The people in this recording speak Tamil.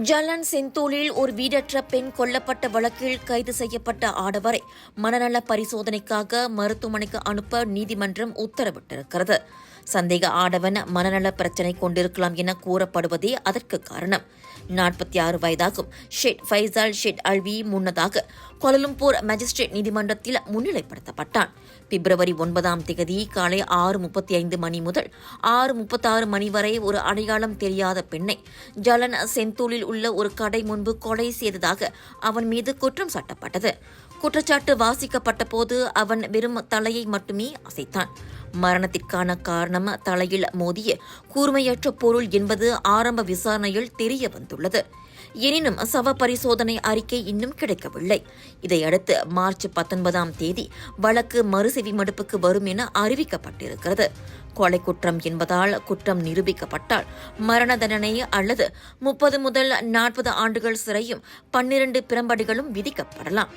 ஜலன் செந்தூலில் ஒரு வீடற்ற பெண் கொல்லப்பட்ட வழக்கில் கைது செய்யப்பட்ட ஆடவரை மனநல பரிசோதனைக்காக மருத்துவமனைக்கு அனுப்ப நீதிமன்றம் உத்தரவிட்டிருக்கிறது. சந்தேக ஆடவன் மனநல பிரச்சினை கொண்டிருக்கலாம் என கூறப்படுவதே அதற்கு காரணம். 46 வயதாகும் ஷேட் ஃபைசால் ஷேட் அல்வி முன்னதாக கோலாலம்பூர் மேஜிஸ்ட்ரேட் நீதிமன்றத்தில் முன்னிலைப்படுத்தப்பட்டான். பிப்ரவரி 9ஆம் தேதி காலை 6:35 மணி முதல் 6:36 மணி வரை ஒரு அடையாளம் தெரியாத பெண்ணை ஜலன் செந்தூலில் உள்ள ஒரு கடை முன்பு கொலை செய்ததாக அவன் மீது குற்றம் சாட்டப்பட்டது. குற்றச்சாட்டு வாசிக்கப்பட்ட போது அவன் வெறும் தலையை மட்டுமே அசைத்தான். மரணத்திற்கான காரணம் தலையில் மோதிய கூர்மையற்ற பொருள் என்பது ஆரம்ப விசாரணையில் தெரிய வந்துள்ளது. எனினும் சவ பரிசோதனை அறிக்கை இன்னும் கிடைக்கவில்லை. இதையடுத்து மார்ச் 19ஆம் தேதி வழக்கு மறுசெவிமடுப்புக்கு வரும் என அறிவிக்கப்பட்டிருக்கிறது. கொலை குற்றம் என்பதால் குற்றம் நிரூபிக்கப்பட்டால் மரண தண்டனை அல்லது 30 முதல் 40 ஆண்டுகள் சிறையும் 12 பிரம்படிகளும் விதிக்கப்படலாம்.